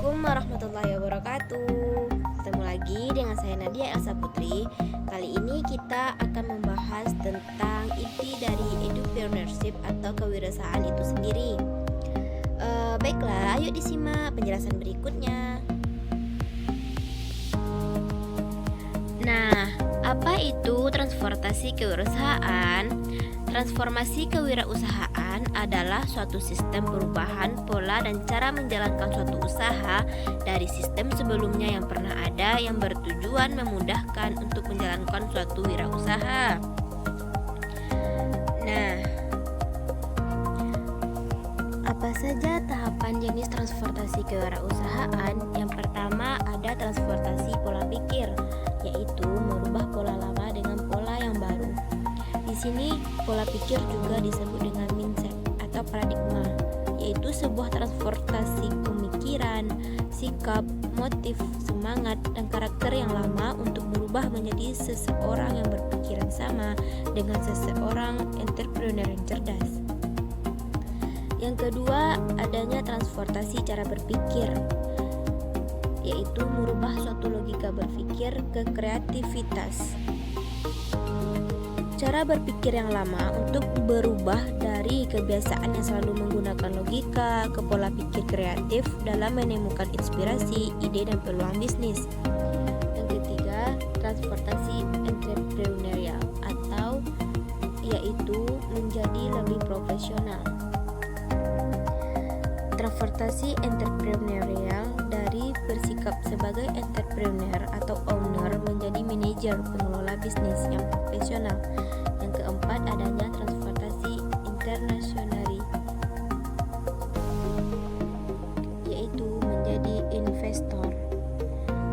Assalamualaikum warahmatullahi wabarakatuh. Ketemu lagi dengan saya Nadia Elsa Putri. Kali ini kita akan membahas tentang inti dari entrepreneurship atau kewirausahaan itu sendiri. Baiklah, ayo disimak penjelasan berikutnya. Nah, apa itu transformasi kewirausahaan? Transformasi kewirausahaan adalah suatu sistem perubahan pola dan cara menjalankan suatu usaha dari sistem sebelumnya yang pernah ada yang bertujuan memudahkan untuk menjalankan suatu wirausaha. Nah, apa saja tahapan jenis transportasi kewirausahaan? Yang pertama ada transportasi pola pikir, yaitu merubah pola lama dengan pola yang baru. Di sini pola pikir juga disebut dengan mindset atau paradigma, yaitu sebuah transportasi pemikiran, sikap, motif, semangat, dan karakter yang lama untuk berubah menjadi seseorang yang berpikiran sama dengan seseorang entrepreneur yang cerdas. Yang kedua, adanya transportasi cara berpikir, yaitu merubah suatu logika berpikir ke kreativitas. Cara berpikir yang lama untuk berubah dari kebiasaan yang selalu menggunakan logika ke pola pikir kreatif dalam menemukan inspirasi, ide, dan peluang bisnis. Yang ketiga, transportasi entrepreneurial atau yaitu menjadi lebih profesional. Transportasi entrepreneurial dari bersikap sebagai entrepreneur atau owner menjadi manajer pengelola bisnis yang profesional. Yang keempat, adanya transportasi internasional, yaitu menjadi investor.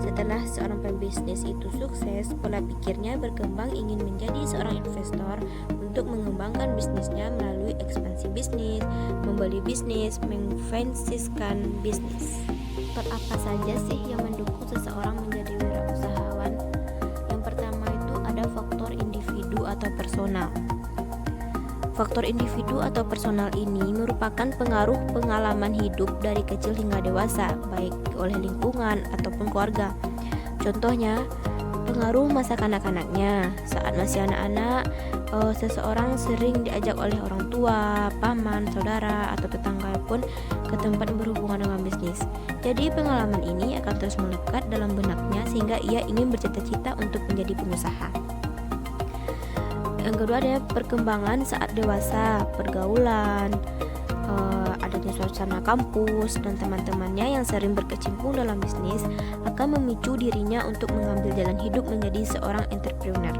Setelah seorang pembisnis itu sukses, pola pikirnya berkembang ingin menjadi seorang investor untuk mengembangkan bisnisnya melalui ekspansi bisnis, membeli bisnis, menginvestasikan bisnis. Faktor apa saja sih yang mendukung seseorang menjadi wirausahawan? Yang pertama itu ada faktor individu atau personal. Faktor individu atau personal ini merupakan pengaruh pengalaman hidup dari kecil hingga dewasa, baik oleh lingkungan ataupun keluarga. Contohnya, pengaruh masa kanak-kanaknya. Saat masih anak-anak, seseorang sering diajak oleh orang tua, paman, saudara, atau tetangga pun ke tempat berhubungan dengan bisnis. Jadi pengalaman ini akan terus melekat dalam benaknya sehingga ia ingin bercita-cita untuk menjadi pengusaha. Yang kedua ada perkembangan saat dewasa, pergaulan, adanya suasana kampus dan teman-temannya yang sering berkecimpung dalam bisnis akan memicu dirinya untuk mengambil jalan hidup menjadi seorang entrepreneur.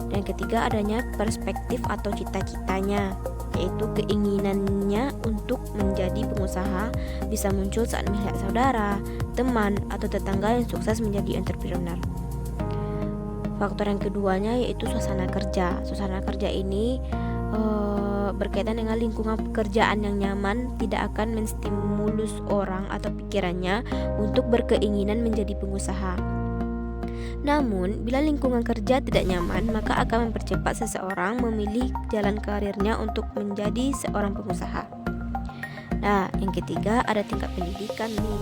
Dan yang ketiga adanya perspektif atau cita-citanya, yaitu keinginannya untuk menjadi pengusaha bisa muncul saat melihat saudara, teman, atau tetangga yang sukses menjadi entrepreneur. Faktor yang keduanya yaitu suasana kerja. Suasana kerja ini berkaitan dengan lingkungan pekerjaan yang nyaman tidak akan menstimulus orang atau pikirannya untuk berkeinginan menjadi pengusaha. Namun, bila lingkungan kerja tidak nyaman, maka akan mempercepat seseorang memilih jalan karirnya untuk menjadi seorang pengusaha. Nah, yang ketiga ada tingkat pendidikan nih.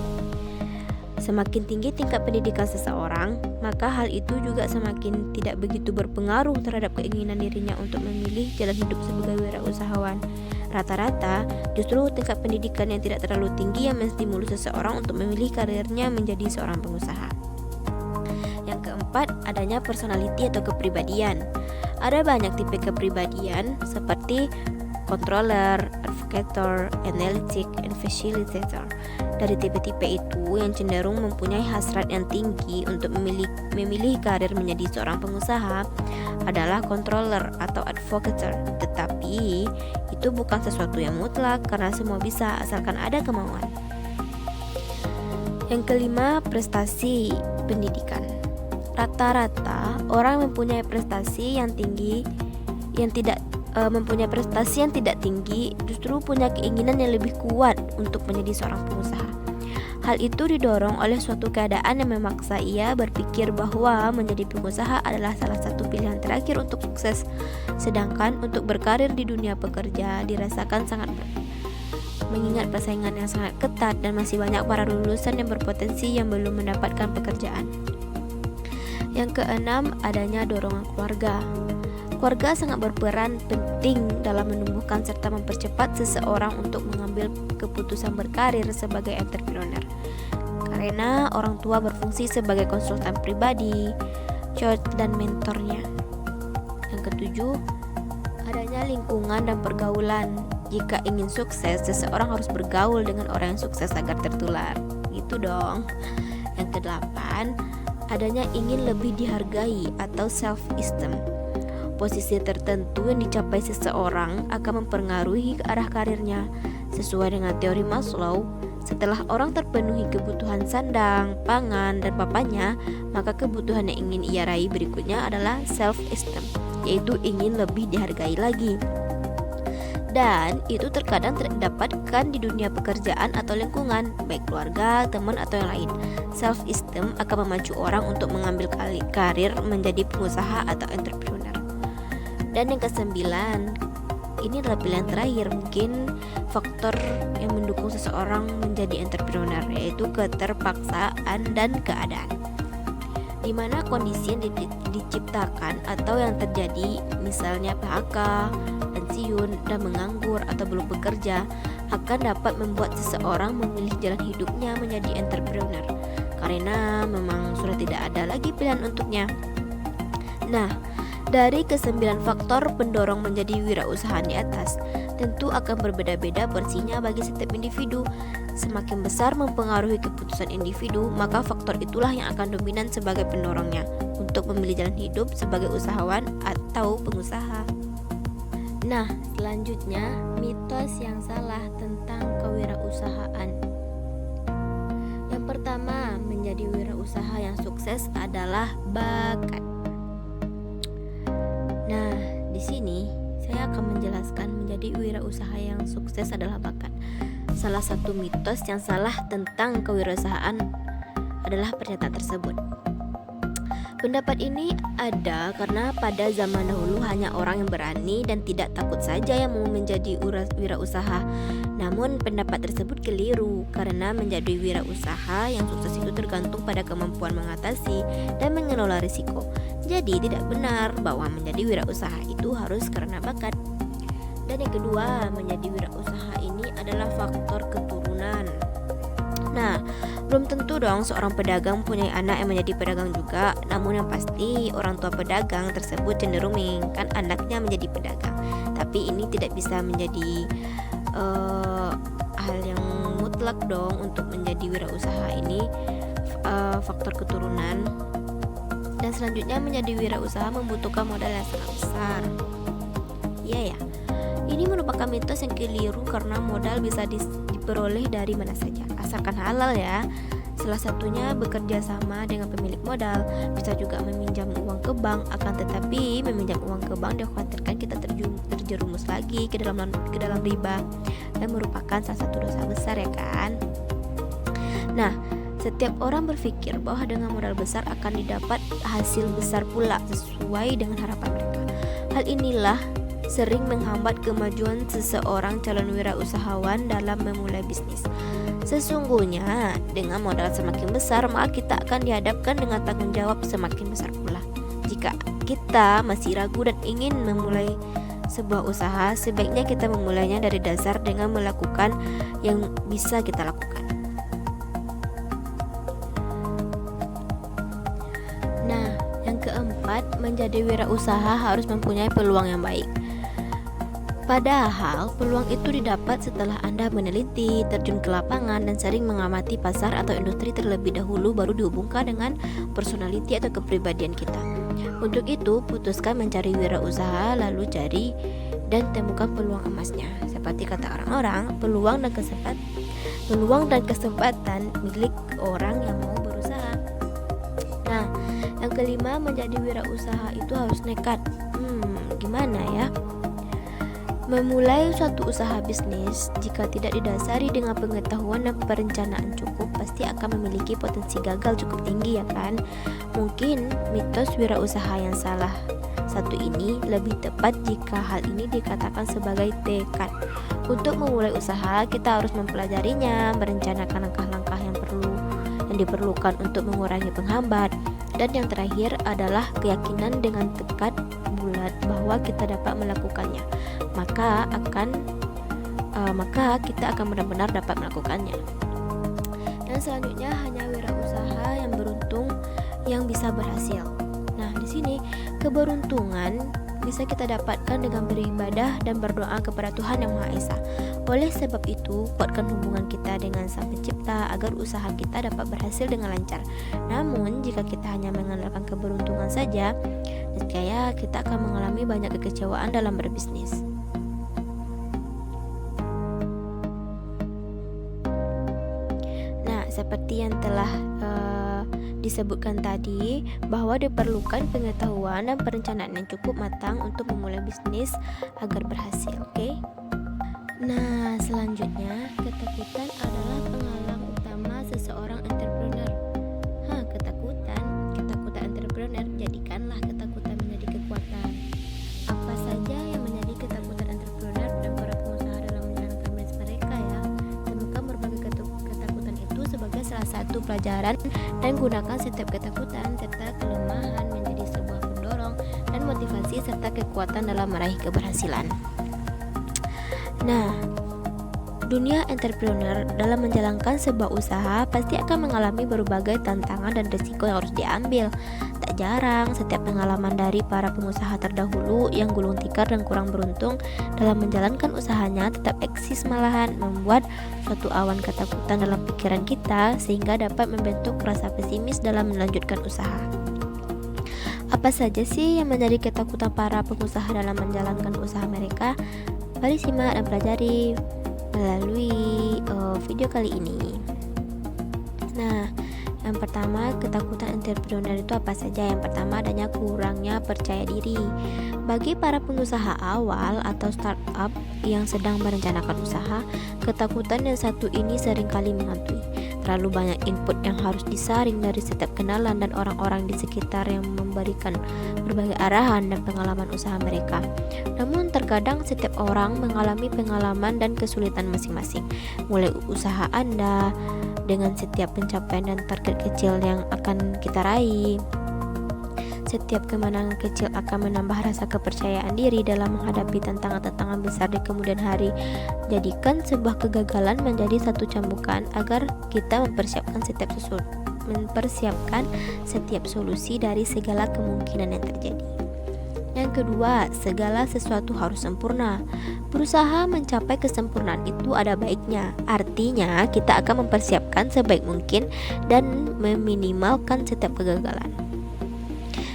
Semakin tinggi tingkat pendidikan seseorang, maka hal itu juga semakin tidak begitu berpengaruh terhadap keinginan dirinya untuk memilih jalan hidup sebagai wirausahawan. Rata-rata, justru tingkat pendidikan yang tidak terlalu tinggi yang menstimulus seseorang untuk memilih karirnya menjadi seorang pengusaha. Yang keempat, adanya personality atau kepribadian. Ada banyak tipe kepribadian seperti controller, advocator, analytic, and facilitator. Dari tipe-tipe itu yang cenderung mempunyai hasrat yang tinggi untuk memilih karir menjadi seorang pengusaha adalah controller atau advocator. Tetapi itu bukan sesuatu yang mutlak karena semua bisa asalkan ada kemauan. Yang kelima, prestasi pendidikan. Rata-rata orang mempunyai prestasi yang tinggi mempunyai prestasi yang tidak tinggi justru punya keinginan yang lebih kuat untuk menjadi seorang pengusaha. Hal itu didorong oleh suatu keadaan yang memaksa ia berpikir bahwa menjadi pengusaha adalah salah satu pilihan terakhir untuk sukses, sedangkan untuk berkarir di dunia pekerja dirasakan sangat berat. mengingat persaingan yang sangat ketat dan masih banyak para lulusan yang berpotensi yang belum mendapatkan pekerjaan. Yang keenam, adanya dorongan keluarga. Keluarga sangat berperan penting dalam menumbuhkan serta mempercepat seseorang untuk mengambil keputusan berkarir sebagai entrepreneur. Karena orang tua berfungsi sebagai konsultan pribadi, coach dan mentornya. Yang ketujuh, adanya lingkungan dan pergaulan. Jika ingin sukses, seseorang harus bergaul dengan orang yang sukses agar tertular. Gitu dong. Yang kedelapan, adanya ingin lebih dihargai atau self-esteem. Posisi tertentu yang dicapai seseorang akan mempengaruhi arah karirnya. Sesuai dengan teori Maslow, setelah orang terpenuhi kebutuhan sandang, pangan, dan papannya, maka kebutuhan yang ingin ia raih berikutnya adalah self-esteem, yaitu ingin lebih dihargai lagi. Dan itu terkadang didapatkan di dunia pekerjaan atau lingkungan, baik keluarga, teman, atau yang lain. Self-esteem akan memacu orang untuk mengambil karir menjadi pengusaha atau entrepreneur. Dan yang kesembilan, ini adalah pilihan terakhir, mungkin faktor yang mendukung seseorang menjadi entrepreneur, yaitu keterpaksaan dan keadaan, di mana kondisi yang diciptakan atau yang terjadi, misalnya PHK, pensiun, dan menganggur atau belum bekerja, akan dapat membuat seseorang memilih jalan hidupnya menjadi entrepreneur, karena memang sudah tidak ada lagi pilihan untuknya. Nah, dari ke-9 faktor pendorong menjadi wirausahaan di atas, tentu akan berbeda-beda porsinya bagi setiap individu. Semakin besar mempengaruhi keputusan individu, maka faktor itulah yang akan dominan sebagai pendorongnya untuk memilih jalan hidup sebagai usahawan atau pengusaha. Nah, selanjutnya mitos yang salah tentang kewirausahaan. Yang pertama, menjadi wirausaha yang sukses adalah bakat. Nah, di sini saya akan menjelaskan menjadi wirausaha yang sukses adalah bakat. Salah satu mitos yang salah tentang kewirausahaan adalah pernyataan tersebut. Pendapat ini ada karena pada zaman dahulu hanya orang yang berani dan tidak takut saja yang mau menjadi wirausaha. Namun pendapat tersebut keliru karena menjadi wirausaha yang sukses itu tergantung pada kemampuan mengatasi dan mengelola risiko. Jadi tidak benar bahwa menjadi wirausaha itu harus karena bakat. Dan yang kedua, menjadi wirausaha ini adalah faktor keturunan. Nah, belum tentu dong seorang pedagang punya anak yang menjadi pedagang juga. Namun yang pasti orang tua pedagang tersebut cenderung menginginkan anaknya menjadi pedagang. Tapi ini tidak bisa menjadi hal yang mutlak dong untuk menjadi wirausaha ini, faktor keturunan. Dan selanjutnya, menjadi wirausaha membutuhkan modal yang sangat besar. Iya ya, ini merupakan mitos yang keliru karena modal bisa diperoleh dari mana saja, asalkan halal ya. Salah satunya bekerja sama dengan pemilik modal, bisa juga meminjam uang ke bank. Akan tetapi meminjam uang ke bank dikhawatirkan kita terjerumus lagi ke dalam riba, dan merupakan salah satu dosa besar ya kan. Nah, setiap orang berpikir bahwa dengan modal besar akan didapat hasil besar pula sesuai dengan harapan mereka. Hal inilah sering menghambat kemajuan seseorang calon wirausahawan dalam memulai bisnis. Sesungguhnya, dengan modal semakin besar, maka kita akan dihadapkan dengan tanggung jawab semakin besar pula. Jika kita masih ragu dan ingin memulai sebuah usaha, sebaiknya kita memulainya dari dasar dengan melakukan yang bisa kita lakukan. Nah, yang keempat, menjadi wirausaha harus mempunyai peluang yang baik. Padahal peluang itu didapat setelah Anda meneliti, terjun ke lapangan, dan sering mengamati pasar atau industri terlebih dahulu, baru dihubungkan dengan personality atau kepribadian kita. Untuk itu, putuskan mencari wirausaha, lalu cari dan temukan peluang emasnya. Seperti kata orang-orang, peluang dan kesempatan milik orang yang mau berusaha. Nah, yang kelima, menjadi wirausaha itu harus nekat. Gimana ya? Memulai suatu usaha bisnis jika tidak didasari dengan pengetahuan dan perencanaan cukup, pasti akan memiliki potensi gagal cukup tinggi ya kan. Mungkin mitos wirausaha yang salah satu ini lebih tepat jika hal ini dikatakan sebagai tekad. Untuk memulai usaha, kita harus mempelajarinya, merencanakan langkah-langkah yang diperlukan untuk mengurangi penghambat, dan yang terakhir adalah keyakinan dengan tekad bulat bahwa kita dapat melakukannya. Maka kita akan benar-benar dapat melakukannya. Dan selanjutnya hanya wirausaha yang beruntung yang bisa berhasil. Nah, di sini keberuntungan bisa kita dapatkan dengan beribadah dan berdoa kepada Tuhan Yang Maha Esa. Oleh sebab itu, kuatkan hubungan kita dengan Sang Pencipta agar usaha kita dapat berhasil dengan lancar. Namun, jika kita hanya mengandalkan keberuntungan saja, niscaya kita akan mengalami banyak kekecewaan dalam berbisnis. Nah, seperti yang telah disebutkan tadi, bahwa diperlukan pengetahuan dan perencanaan yang cukup matang untuk memulai bisnis agar berhasil. Oke? Nah, selanjutnya, ketakutan adalah penghalang utama seseorang entrepreneur. Ketakutan entrepreneur, jadikanlah ketakutan menjadi kekuatan. Apa saja yang menjadi ketakutan entrepreneur dan para pengusaha dalam menjalankan bisnis mereka ya? Temukan berbagai ketakutan itu sebagai salah satu pelajaran dan gunakan setiap ketakutan serta kelemahan menjadi sebuah pendorong dan motivasi serta kekuatan dalam meraih keberhasilan. Nah, dunia entrepreneur dalam menjalankan sebuah usaha pasti akan mengalami berbagai tantangan dan risiko yang harus diambil. Tak jarang, setiap pengalaman dari para pengusaha terdahulu yang gulung tikar dan kurang beruntung dalam menjalankan usahanya tetap eksis, malahan membuat suatu awan ketakutan dalam pikiran kita sehingga dapat membentuk rasa pesimis dalam melanjutkan usaha. Apa saja sih yang menjadi ketakutan para pengusaha dalam menjalankan usaha mereka? Mari simak dan pelajari melalui video kali ini. Nah, yang pertama, ketakutan entrepreneur itu apa saja? Yang pertama, adanya kurangnya percaya diri. Bagi para pengusaha awal atau startup yang sedang merencanakan usaha, ketakutan yang satu ini seringkali menghantui. Terlalu banyak input yang harus disaring dari setiap kenalan dan orang-orang di sekitar yang memberikan berbagai arahan dan pengalaman usaha mereka. Namun terkadang setiap orang mengalami pengalaman dan kesulitan masing-masing. Mulai usaha Anda dengan setiap pencapaian dan target kecil yang akan kita raih. Setiap kemenangan kecil akan menambah rasa kepercayaan diri dalam menghadapi tantangan-tantangan besar di kemudian hari. Jadikan sebuah kegagalan menjadi satu cambukan agar kita mempersiapkan setiap solusi dari segala kemungkinan yang terjadi. Yang kedua, segala sesuatu harus sempurna. Berusaha mencapai kesempurnaan itu ada baiknya. Artinya, kita akan mempersiapkan sebaik mungkin dan meminimalkan setiap kegagalan.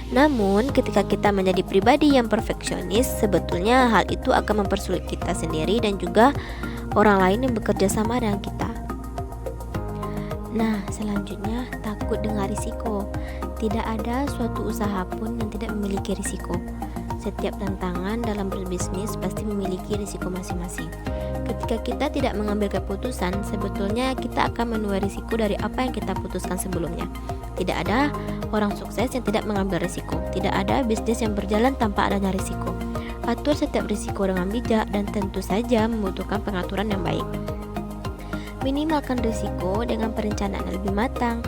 Namun, ketika kita menjadi pribadi yang perfeksionis, sebetulnya hal itu akan mempersulit kita sendiri dan juga orang lain yang bekerja sama dengan kita. Nah, selanjutnya, takut dengan risiko. Tidak ada suatu usaha pun yang tidak memiliki risiko. Setiap tantangan dalam berbisnis pasti memiliki risiko masing-masing. Ketika kita tidak mengambil keputusan, sebetulnya kita akan menuai risiko dari apa yang kita putuskan sebelumnya. Tidak ada orang sukses yang tidak mengambil risiko. Tidak ada bisnis yang berjalan tanpa adanya risiko. Atur setiap risiko dengan bijak dan tentu saja membutuhkan pengaturan yang baik. Minimalkan risiko dengan perencanaan yang lebih matang.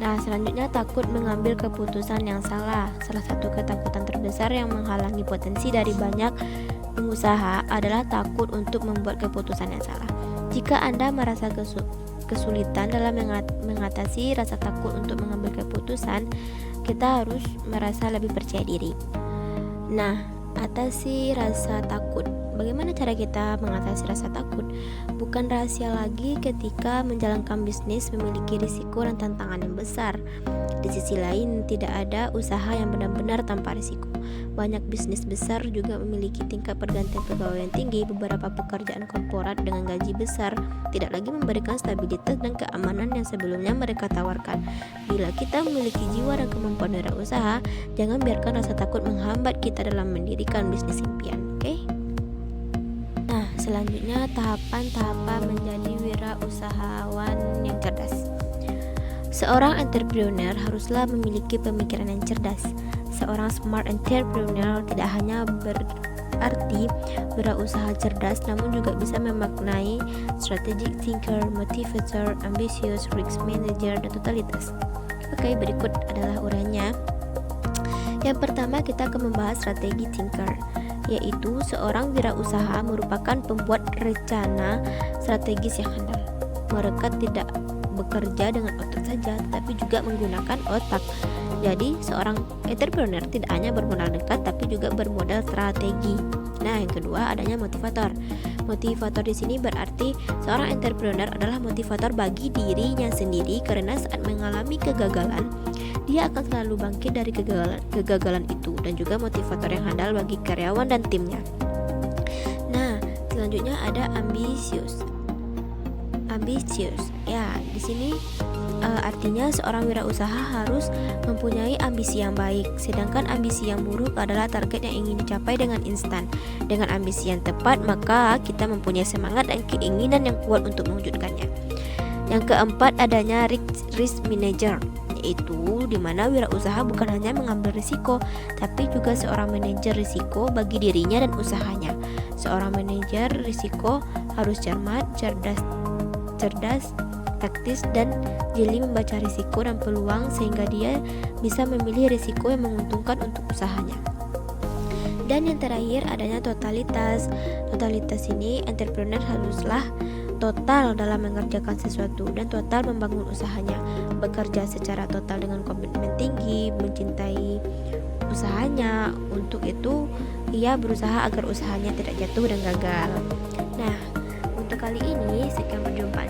Nah, selanjutnya takut mengambil keputusan yang salah. Salah satu ketakutan terbesar yang menghalangi potensi dari banyak pengusaha adalah takut untuk membuat keputusan yang salah. Jika Anda merasa kesulitan dalam mengatasi rasa takut untuk mengambil keputusan, kita harus merasa lebih percaya diri. Nah, atasi rasa takut. Bagaimana cara kita mengatasi rasa takut? Bukan rahasia lagi ketika menjalankan bisnis memiliki risiko dan tantangan yang besar. Di sisi lain, tidak ada usaha yang benar-benar tanpa risiko. Banyak bisnis besar juga memiliki tingkat pergantian pegawai yang tinggi. Beberapa pekerjaan korporat dengan gaji besar tidak lagi memberikan stabilitas dan keamanan yang sebelumnya mereka tawarkan. Bila kita memiliki jiwa dan kemampuan wirausaha, jangan biarkan rasa takut menghambat kita dalam mendirikan bisnis impian. Oke? Nah, selanjutnya tahapan-tahapan menjadi wirausahawan yang cerdas. Seorang entrepreneur haruslah memiliki pemikiran yang cerdas. Seorang smart entrepreneur tidak hanya berarti berusaha cerdas, namun juga bisa memaknai strategic thinker, motivator, ambitious, risk manager, dan totalitas. Oke, berikut adalah uraiannya. Yang pertama, kita akan membahas strategi thinker, yaitu seorang wirausaha merupakan pembuat rencana strategis yang handal. Mereka tidak bekerja dengan otak saja, tetapi juga menggunakan otak. Jadi, seorang entrepreneur tidak hanya bermodal nekat, tapi juga bermodal strategi. Nah, yang kedua adanya motivator. Motivator di sini berarti seorang entrepreneur adalah motivator bagi dirinya sendiri, karena saat mengalami kegagalan, dia akan selalu bangkit dari kegagalan itu, dan juga motivator yang handal bagi karyawan dan timnya. Nah, selanjutnya ada ambisius. Ya, di sini artinya seorang wirausaha harus mempunyai ambisi yang baik, sedangkan ambisi yang buruk adalah target yang ingin dicapai dengan instan. Dengan ambisi yang tepat, maka kita mempunyai semangat dan keinginan yang kuat untuk mewujudkannya. Yang keempat adanya risk manager, yaitu di mana wirausaha bukan hanya mengambil risiko, tapi juga seorang manajer risiko bagi dirinya dan usahanya. Seorang manajer risiko harus cermat, cerdas, taktis, dan jeli membaca risiko dan peluang, sehingga dia bisa memilih risiko yang menguntungkan untuk usahanya. Dan yang terakhir adanya totalitas. Totalitas ini entrepreneur haruslah total dalam mengerjakan sesuatu dan total membangun usahanya, bekerja secara total dengan komitmen tinggi, mencintai usahanya. Untuk itu ia berusaha agar usahanya tidak jatuh dan gagal. Nah, untuk kali ini sekian perjumpaan